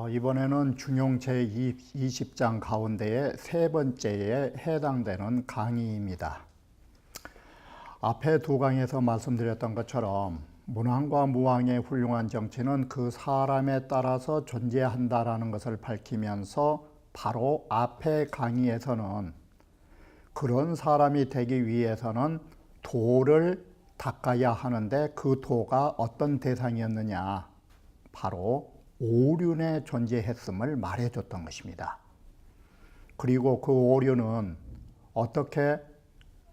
이번에는 중용 제20장 가운데의 세 번째에 해당되는 강의입니다. 앞에 두 강에서 말씀드렸던 것처럼 문왕과 무왕의 훌륭한 정치는 그 사람에 따라서 존재한다라는 것을 밝히면서 바로 앞에 강의에서는 그런 사람이 되기 위해서는 도를 닦아야 하는데 그 도가 어떤 대상이었느냐, 바로 오륜에 존재했음을 말해줬던 것입니다. 그리고 그 오륜은 어떻게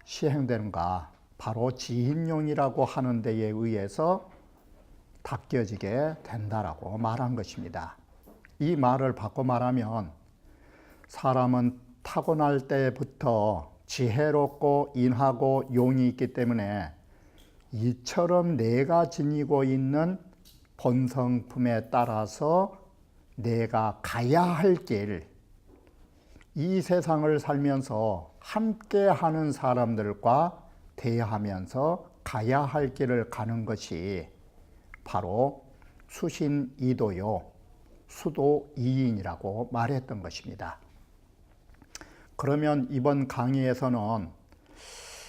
시행되는가, 바로 지인용이라고 하는 데에 의해서 닦여지게 된다라고 말한 것입니다. 이 말을 바꿔 말하면 사람은 타고날 때부터 지혜롭고 인하고 용이 있기 때문에 이처럼 내가 지니고 있는 본성품에 따라서 내가 가야 할 길, 이 세상을 살면서 함께하는 사람들과 대하면서 가야 할 길을 가는 것이 바로 수신이도요, 수도이인이라고 말했던 것입니다. 그러면 이번 강의에서는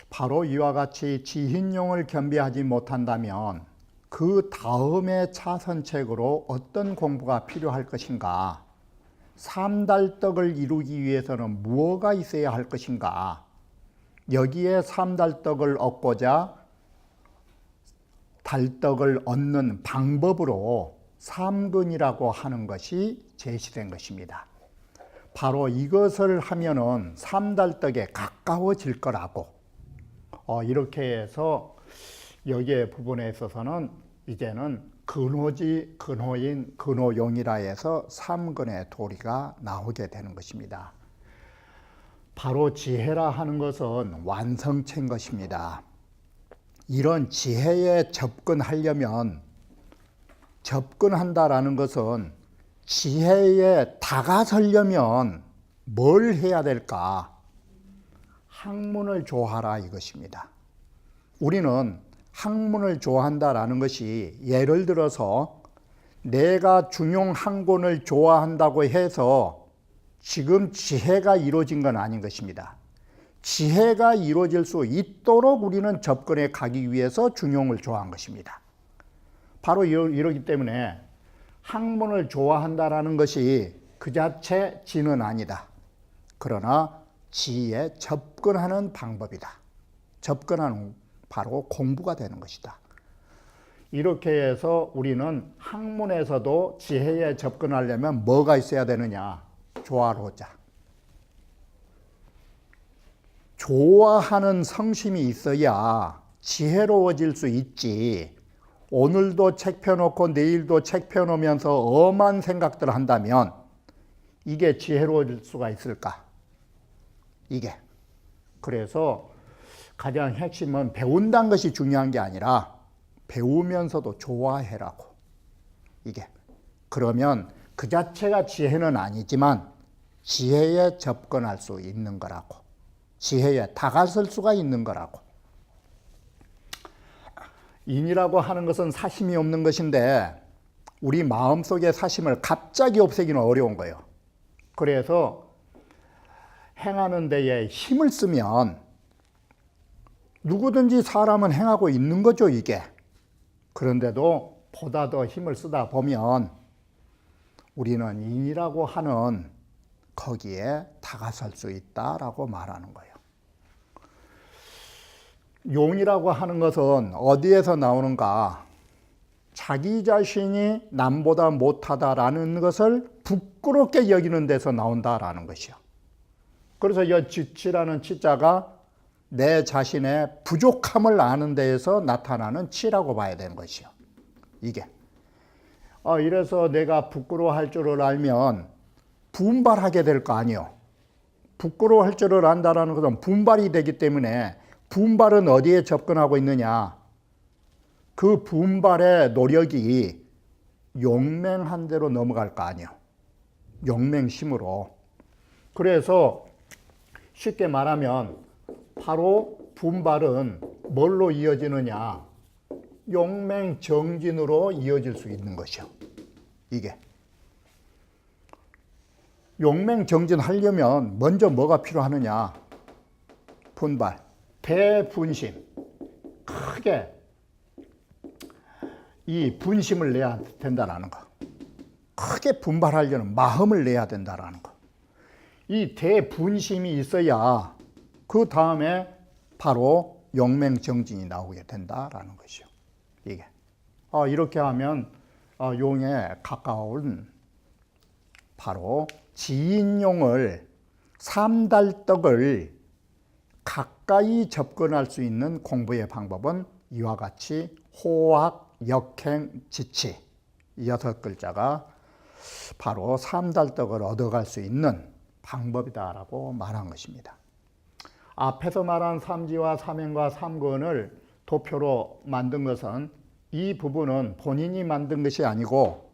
바로 이와 같이 지인용을 겸비하지 못한다면 그 다음의 차선책으로 어떤 공부가 필요할 것인가, 삼달떡을 이루기 위해서는 무엇가 있어야 할 것인가, 여기에 삼달떡을 얻고자 달떡을 얻는 방법으로 삼근이라고 하는 것이 제시된 것입니다. 바로 이것을 하면은 삼달떡에 가까워질 거라고, 이렇게 해서 여기에 부분에 있어서는 이제는 근호지, 근호인, 근호용이라 해서 삼근의 도리가 나오게 되는 것입니다. 바로 지혜라 하는 것은 완성체인 것입니다. 이런 지혜에 접근하려면, 접근한다라는 것은 지혜에 다가서려면 뭘 해야 될까? 학문을 좋아하라 이것입니다. 우리는 학문을 좋아한다라는 것이, 예를 들어서 내가 중용 한 권을 좋아한다고 해서 지금 지혜가 이루어진 건 아닌 것입니다. 지혜가 이루어질 수 있도록 우리는 접근해 가기 위해서 중용을 좋아한 것입니다. 바로 이러기 때문에 학문을 좋아한다라는 것이 그 자체 지는 아니다. 그러나 지에 접근하는 방법이다. 접근하는 바로 공부가 되는 것이다. 이렇게 해서 우리는 학문에서도 지혜에 접근하려면 뭐가 있어야 되느냐? 조화로자. 좋아하는 성심이 있어야 지혜로워질 수 있지. 오늘도 책 펴놓고 내일도 책 펴놓으면서 엄한 생각들을 한다면 이게 지혜로워질 수가 있을까? 이게. 그래서 가장 핵심은 배운다는 것이 중요한 게 아니라 배우면서도 좋아해라고. 이게. 그러면 그 자체가 지혜는 아니지만 지혜에 접근할 수 있는 거라고. 지혜에 다가설 수가 있는 거라고. 인이라고 하는 것은 사심이 없는 것인데 우리 마음속의 사심을 갑자기 없애기는 어려운 거예요. 그래서 행하는 데에 힘을 쓰면 누구든지 사람은 행하고 있는 거죠, 이게. 그런데도 보다 더 힘을 쓰다 보면 우리는 인이라고 하는 거기에 다가설 수 있다라고 말하는 거예요. 용이라고 하는 것은 어디에서 나오는가? 자기 자신이 남보다 못하다라는 것을 부끄럽게 여기는 데서 나온다라는 것이요. 그래서 이 지치라는 치자가 내 자신의 부족함을 아는 데에서 나타나는 치라고 봐야 되는 것이요. 이게. 이래서 내가 부끄러워할 줄을 알면 분발하게 될 거 아니요. 부끄러워할 줄을 안다라는 것은 분발이 되기 때문에 분발은 어디에 접근하고 있느냐? 그 분발의 노력이 용맹한 대로 넘어갈 거 아니에요. 용맹심으로. 그래서 쉽게 말하면 바로 분발은 뭘로 이어지느냐? 용맹정진으로 이어질 수 있는 것이요. 이게. 용맹정진 하려면 먼저 뭐가 필요하느냐? 분발. 대분심. 크게 이 분심을 내야 된다는 거. 크게 분발하려는 마음을 내야 된다는 거. 이 대분심이 있어야 그 다음에 바로 용맹정진이 나오게 된다라는 것이요. 이게. 이렇게 하면 용에 가까운 바로 지인용을 삼달떡을 가까이 접근할 수 있는 공부의 방법은 이와 같이 호학, 역행, 지치 6글자가 바로 삼달떡을 얻어갈 수 있는 방법이다라고 말한 것입니다. 앞에서 말한 삼지와 삼행과 삼근을 도표로 만든 것은 이 부분은 본인이 만든 것이 아니고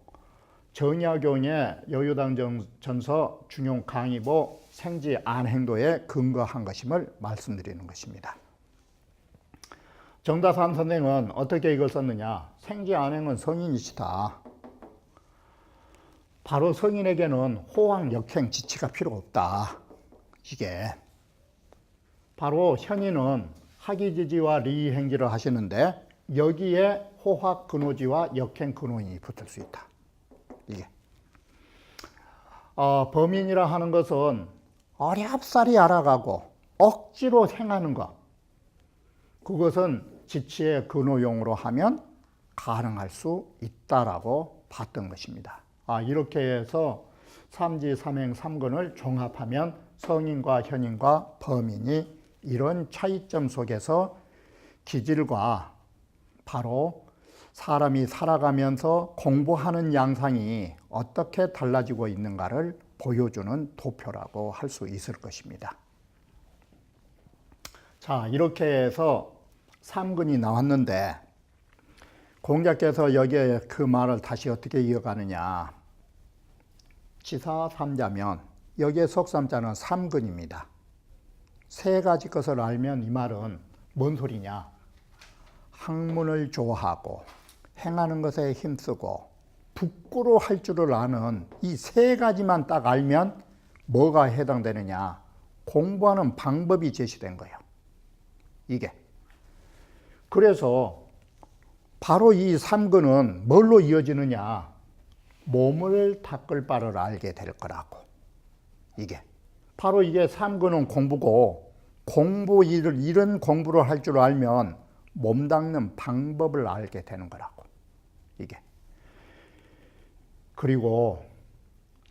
정약용의 여유당전서 중용 강의보 생지 안행도에 근거한 것임을 말씀드리는 것입니다. 정다산 선생은 어떻게 이걸 썼느냐? 생지 안행은 성인이시다. 바로 성인에게는 호황, 역행, 지치가 필요 없다. 이게 바로 현인은 학이지지와 리행지를 하시는데 여기에 호학 근호지와 역행 근호인이 붙을 수 있다. 이게 범인이라 하는 것은 어렵사리 알아가고 억지로 행하는 것, 그것은 지치의 근호용으로 하면 가능할 수 있다라고 봤던 것입니다. 이렇게 해서 삼지, 삼행, 삼근을 종합하면 성인과 현인과 범인이 이런 차이점 속에서 기질과 바로 사람이 살아가면서 공부하는 양상이 어떻게 달라지고 있는가를 보여주는 도표라고 할 수 있을 것입니다. 자, 이렇게 해서 삼근이 나왔는데 공자께서 여기에 그 말을 다시 어떻게 이어가느냐? 지사삼자면 여기에 속삼자는 삼근입니다. 세 가지 것을 알면 이 말은 뭔 소리냐? 학문을 좋아하고 행하는 것에 힘쓰고 북구로 할 줄을 아는 이 세 가지만 딱 알면 뭐가 해당되느냐? 공부하는 방법이 제시된 거예요. 이게. 그래서 바로 이 삼근은 뭘로 이어지느냐? 몸을 닦을 바를 알게 될 거라고. 이게. 바로 이게 삼근은 공부고, 이런 공부를 할 줄 알면 몸 닦는 방법을 알게 되는 거라고. 이게. 그리고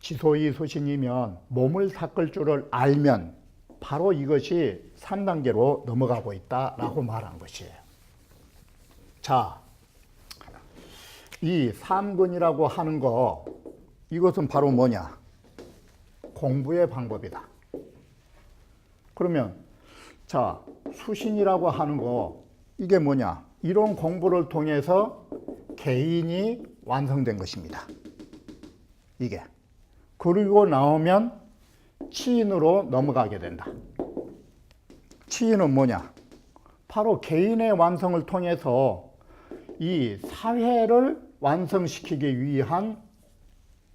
지소이 소신이면 몸을 닦을 줄을 알면 바로 이것이 3단계로 넘어가고 있다라고 말한 것이에요. 자, 이 삼근이라고 하는 거, 이것은 바로 뭐냐? 공부의 방법이다. 그러면 자, 수신이라고 하는 거, 이게 뭐냐? 이런 공부를 통해서 개인이 완성된 것입니다. 이게. 그리고 나오면 치인으로 넘어가게 된다. 치인은 뭐냐? 바로 개인의 완성을 통해서 이 사회를 완성시키기 위한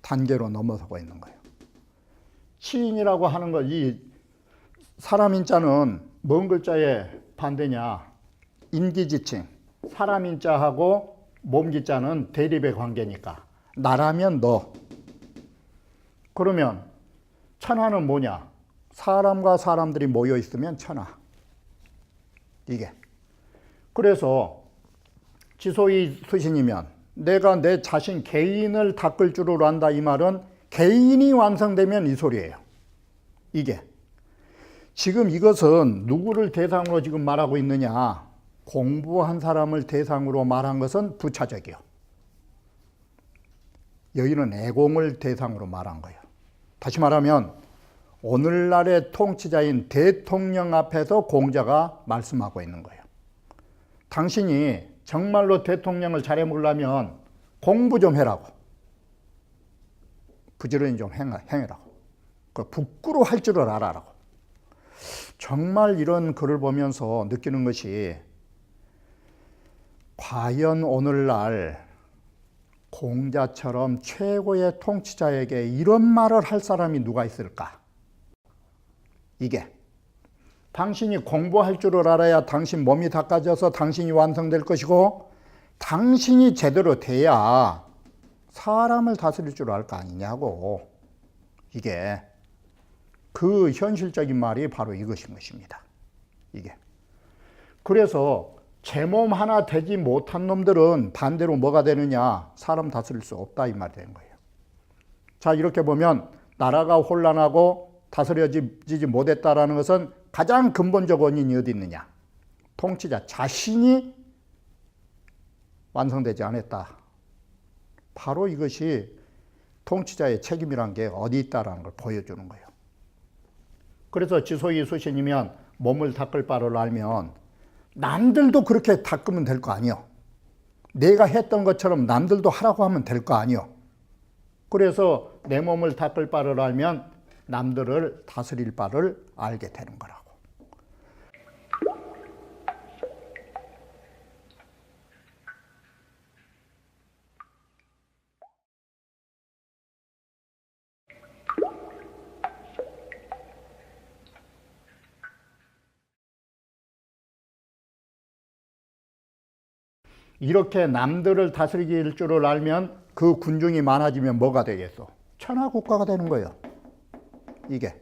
단계로 넘어서고 있는 거예요. 치인이라고 하는 것, 이 사람 인자는 뭔 글자의 반대냐? 인기지칭. 사람 인자하고 몸 기자는 대립의 관계니까. 나라면 너. 그러면 천하는 뭐냐? 사람과 사람들이 모여 있으면 천하. 이게. 그래서 지소이 수신이면 내가 내 자신 개인을 닦을 줄을 안다, 이 말은 개인이 완성되면 이 소리예요. 이게. 지금 이것은 누구를 대상으로 지금 말하고 있느냐? 공부한 사람을 대상으로 말한 것은 부차적이요. 여기는 애공을 대상으로 말한 거예요. 다시 말하면 오늘날의 통치자인 대통령 앞에서 공자가 말씀하고 있는 거예요. 당신이 정말로 대통령을 잘해보려면 공부 좀 해라고. 부지런히 좀 행해라고. 부끄러워할 줄을 알아라고. 정말 이런 글을 보면서 느끼는 것이 과연 오늘날 공자처럼 최고의 통치자에게 이런 말을 할 사람이 누가 있을까? 이게 당신이 공부할 줄을 알아야 당신 몸이 닦아져서 당신이 완성될 것이고 당신이 제대로 돼야 사람을 다스릴 줄 알 거 아니냐고. 이게 그 현실적인 말이 바로 이것인 것입니다. 이게. 그래서 제 몸 하나 되지 못한 놈들은 반대로 뭐가 되느냐? 사람 다스릴 수 없다 이 말이 되는 거예요. 자, 이렇게 보면 나라가 혼란하고 다스려지지 못했다라는 것은 가장 근본적 원인이 어디 있느냐? 통치자 자신이 완성되지 않았다. 바로 이것이 통치자의 책임이란 게 어디 있다라는 걸 보여주는 거예요. 그래서 지소이 수신이면 몸을 닦을 바를 알면 남들도 그렇게 닦으면 될 거 아니요. 내가 했던 것처럼 남들도 하라고 하면 될 거 아니요. 그래서 내 몸을 닦을 바를 알면 남들을 다스릴 바를 알게 되는 거라고. 이렇게 남들을 다스릴 줄을 알면 그 군중이 많아지면 뭐가 되겠어? 천하국가가 되는 거예요. 이게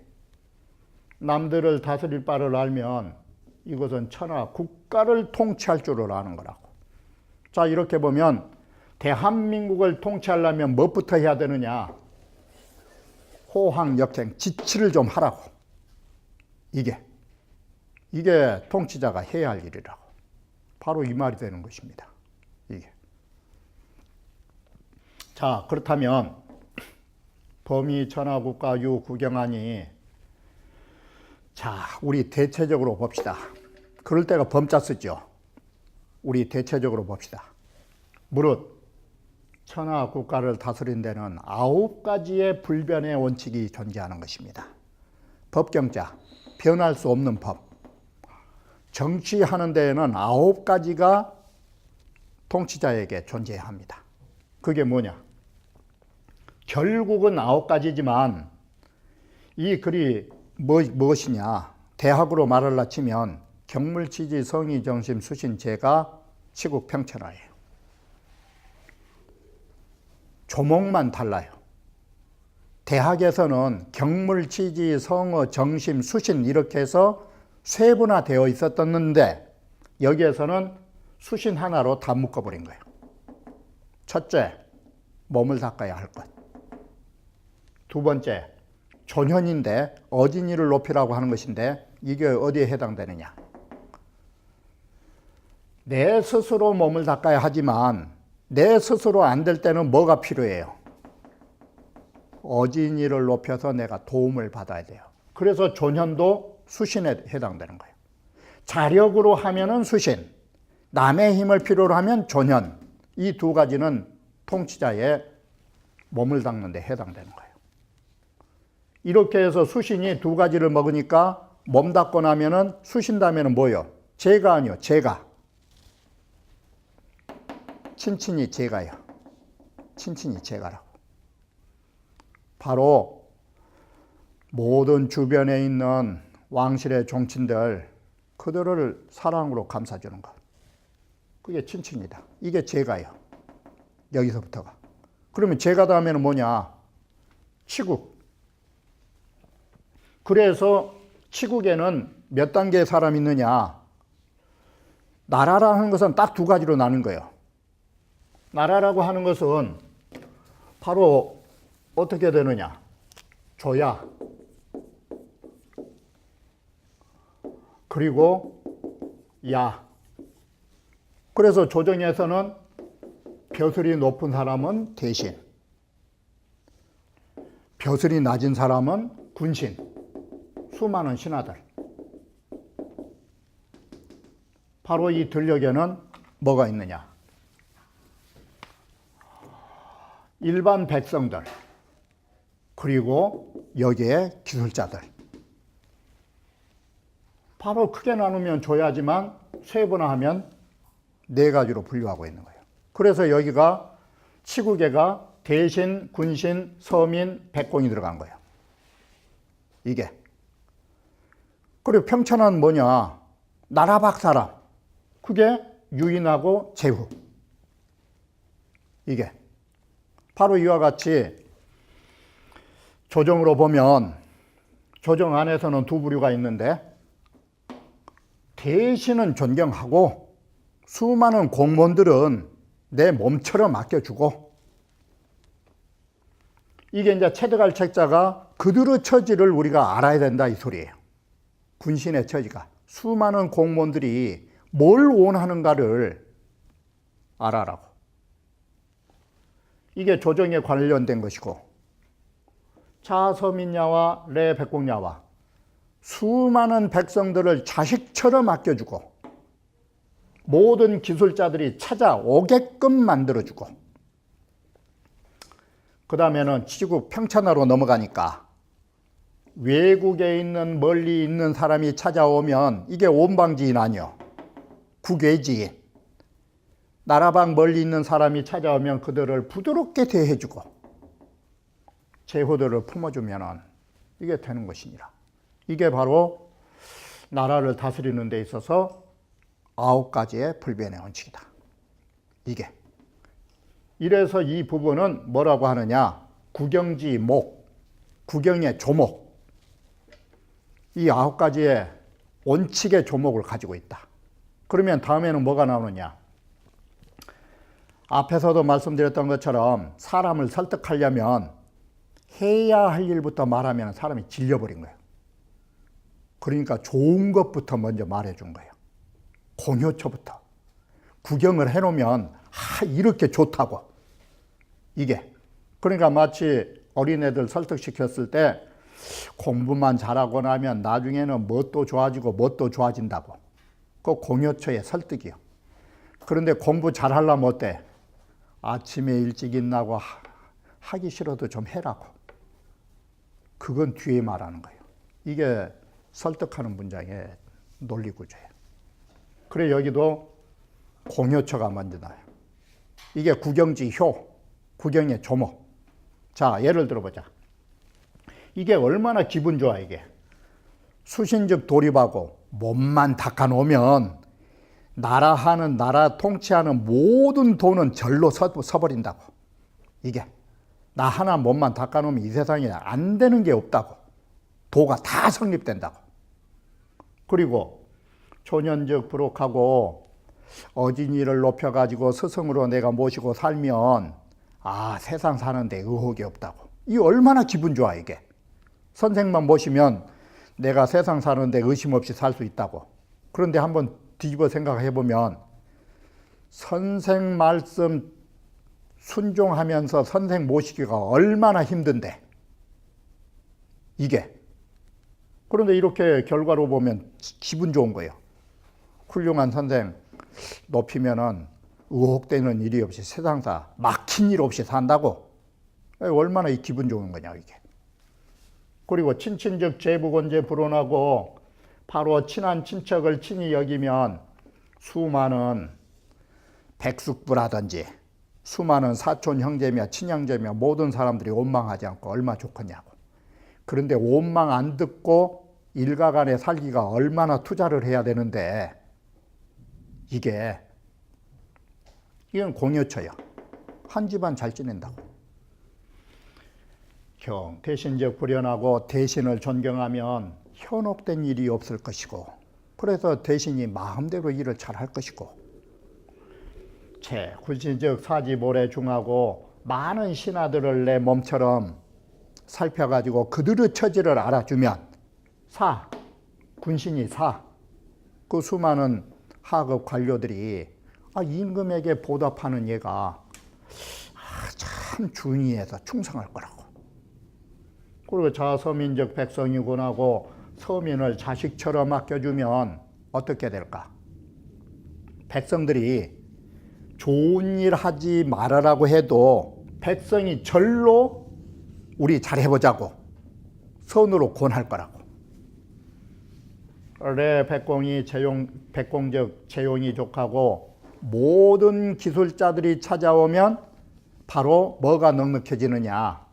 남들을 다스릴 바를 알면 이것은 천하국가를 통치할 줄을 아는 거라고. 자, 이렇게 보면 대한민국을 통치하려면 무엇부터 해야 되느냐? 호황역행, 지치를 좀 하라고. 이게 통치자가 해야 할 일이라고. 바로 이 말이 되는 것입니다. 이게. 자, 그렇다면 범위 천하국가 유구경하니, 자, 우리 대체적으로 봅시다. 그럴 때가 범자 쓰죠. 우리 대체적으로 봅시다. 무릇 천하국가를 다스린 데는 9가지의 불변의 원칙이 존재하는 것입니다. 법경자, 변할 수 없는 법. 정치하는 데에는 9가지가 통치자에게 존재해야 합니다. 그게 뭐냐? 결국은 9가지지만 이 글이 무엇이냐? 대학으로 말을 치면 경물치지 성의 정심 수신 제가 치국 평천하예요. 조목만 달라요. 대학에서는 경물치지 성어 정심 수신 이렇게 해서 세분화되어 있었는데 여기에서는 수신 하나로 다 묶어버린 거예요. 첫째, 몸을 닦아야 할 것. 두 번째, 존현인데 어진이를 높이라고 하는 것인데 이게 어디에 해당되느냐? 내 스스로 몸을 닦아야 하지만 내 스스로 안 될 때는 뭐가 필요해요? 어진이를 높여서 내가 도움을 받아야 돼요. 그래서 존현도 수신에 해당되는 거예요. 자력으로 하면은 수신, 남의 힘을 필요로 하면 존현. 이 두 가지는 통치자의 몸을 닦는 데 해당되는 거예요. 이렇게 해서 수신이 두 가지를 먹으니까 몸 닦고 나면은 수신 다음에는 뭐예요? 제가 아니요, 제가. 친친이 제가요. 친친이 제가라고. 바로 모든 주변에 있는 왕실의 종친들, 그들을 사랑으로 감싸주는 것. 그게 친친이다. 이게 제가요. 여기서부터가. 그러면 제가 다음에는 뭐냐? 치국. 그래서 치국에는 몇 단계의 사람이 있느냐? 나라라는 것은 딱 두 가지로 나눈 거예요. 나라라고 하는 것은 바로 어떻게 되느냐? 조야. 그리고 야. 그래서 조정에서는 벼슬이 높은 사람은 대신, 벼슬이 낮은 사람은 군신. 수많은 신하들. 바로 이 들녘에는 뭐가 있느냐? 일반 백성들, 그리고 여기에 기술자들. 바로 크게 나누면 줘야지만 세분화하면 네 가지로 분류하고 있는 거예요. 그래서 여기가 치국에가 대신, 군신, 서민, 백공이 들어간 거예요. 이게. 그리고 평천은 뭐냐? 나라 밖 사람. 그게 유인하고 제후. 이게. 바로 이와 같이 조정으로 보면 조정 안에서는 두 부류가 있는데 대신은 존경하고 수많은 공무원들은 내 몸처럼 맡겨주고 이게 이제 체득할 책자가 그들의 처지를 우리가 알아야 된다 이 소리예요. 군신의 처지가 수많은 공무원들이 뭘 원하는가를 알아라고. 이게 조정에 관련된 것이고 자서민야와 레백공야와 수많은 백성들을 자식처럼 아껴주고 모든 기술자들이 찾아오게끔 만들어주고 그 다음에는 치국 평천하로 넘어가니까 외국에 있는 멀리 있는 사람이 찾아오면 이게 온방지인 아니요. 국외지인. 나라방 멀리 있는 사람이 찾아오면 그들을 부드럽게 대해주고 제후들을 품어주면 이게 되는 것이니라. 이게 바로 나라를 다스리는 데 있어서 9가지의 불변의 원칙이다. 이게. 이래서 이 부분은 뭐라고 하느냐? 국영지 목, 국영의 조목. 이 9가지의 원칙의 조목을 가지고 있다. 그러면 다음에는 뭐가 나오느냐? 앞에서도 말씀드렸던 것처럼 사람을 설득하려면 해야 할 일부터 말하면 사람이 질려버린 거예요. 그러니까 좋은 것부터 먼저 말해준 거예요. 공효초부터. 구경을 해놓으면 이렇게 좋다고. 이게. 그러니까 마치 어린애들 설득시켰을 때 공부만 잘하고 나면 나중에는 뭣도 좋아지고 뭣도 좋아진다고. 그 공효초의 설득이요. 그런데 공부 잘하려면 어때? 아침에 일찍 일어나고 하기 싫어도 좀 해라고. 그건 뒤에 말하는 거예요. 이게 설득하는 문장의 논리구조예요. 그래 여기도 공효초가 먼저 나와요. 이게 국영지 효, 국영의 조목. 자, 예를 들어보자. 이게 얼마나 기분 좋아 이게. 수신즉 돌입하고 몸만 닦아놓으면 나라 통치하는 모든 돈은 절로 서버린다고. 이게 나 하나 몸만 닦아놓으면 이 세상에 안 되는 게 없다고. 도가 다 성립된다고. 그리고 초년즉 부록하고 어진이를 높여가지고 스승으로 내가 모시고 살면 세상 사는데 의혹이 없다고. 이 얼마나 기분 좋아 이게. 선생만 모시면 내가 세상 사는데 의심 없이 살 수 있다고. 그런데 한번 뒤집어 생각해 보면 선생 말씀 순종하면서 선생 모시기가 얼마나 힘든데 이게. 그런데 이렇게 결과로 보면 기분 좋은 거예요. 훌륭한 선생 높이면은 의혹되는 일이 없이 세상사 막힌 일 없이 산다고. 얼마나 이 기분 좋은 거냐 이게. 그리고 친친즉 제부곤제 불온하고 바로 친한 친척을 친히 여기면 수많은 백숙부라든지 수많은 사촌 형제며 친형제며 모든 사람들이 원망하지 않고 얼마나 좋겠냐고. 그런데 원망 안 듣고 일가간에 살기가 얼마나 투자를 해야 되는데 이건 공효초야. 한 집안 잘 지낸다고. 형, 대신즉 불연하고 대신을 존경하면 현혹된 일이 없을 것이고 그래서 대신이 마음대로 일을 잘할 것이고 제 군신즉 사지모래 중하고 많은 신하들을 내 몸처럼 살펴가지고 그들의 처지를 알아주면 군신이 그 수많은 하급 관료들이 임금에게 보답하는 얘가 참 준위해서 충성할 거라고. 그리고 자서민즉 백성이 권하고 서민을 자식처럼 맡겨주면 어떻게 될까? 백성들이 좋은 일 하지 말아라고 해도 백성이 절로 우리 잘해보자고 선으로 권할 거라고. 원래 백공적 재용이 족하고 모든 기술자들이 찾아오면 바로 뭐가 넉넉해지느냐?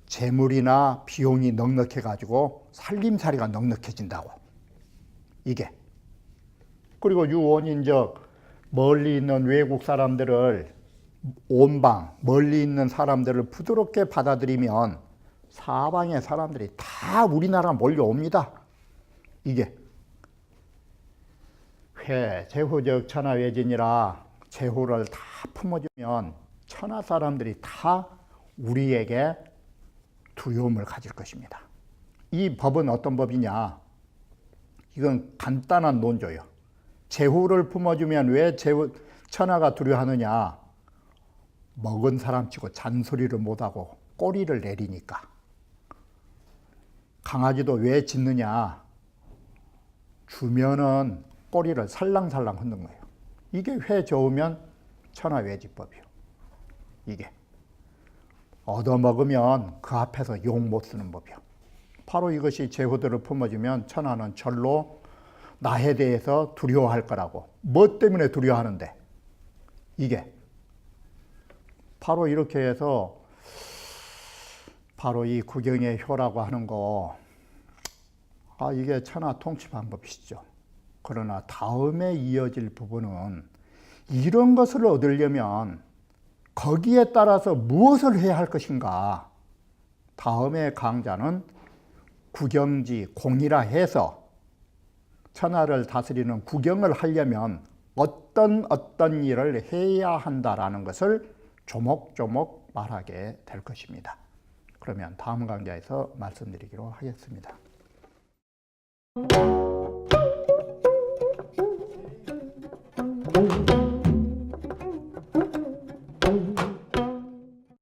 재물이나 비용이 넉넉해가지고 살림살이가 넉넉해진다고. 이게. 그리고 유원인적 멀리 있는 외국 사람들을 온방 멀리 있는 사람들을 부드럽게 받아들이면 사방의 사람들이 다 우리나라 몰려옵니다. 이게 제후적 천하외진이라 제후를 다 품어주면 천하 사람들이 다 우리에게 두려움을 가질 것입니다. 이 법은 어떤 법이냐? 이건 간단한 논조예요. 제후를 품어주면 왜 천하가 두려워하느냐? 먹은 사람치고 잔소리를 못하고 꼬리를 내리니까. 강아지도 왜 짖느냐? 주면은 꼬리를 살랑살랑 흔든 거예요. 이게 회 저으면 천하외지법이요. 이게. 얻어먹으면 그 앞에서 욕 못 쓰는 법이요. 바로 이것이 제후들을 품어주면 천하는 절로 나에 대해서 두려워할 거라고. 뭐 때문에 두려워하는데? 이게. 바로 이렇게 해서 바로 이 구경의 효라고 하는 거, 이게 천하 통치 방법이시죠. 그러나 다음에 이어질 부분은 이런 것을 얻으려면 거기에 따라서 무엇을 해야 할 것인가? 다음에 강좌는 구경지 공이라 해서 천하를 다스리는 구경을 하려면 어떤 일을 해야 한다라는 것을 조목조목 말하게 될 것입니다. 그러면 다음 강좌에서 말씀드리기로 하겠습니다. 오.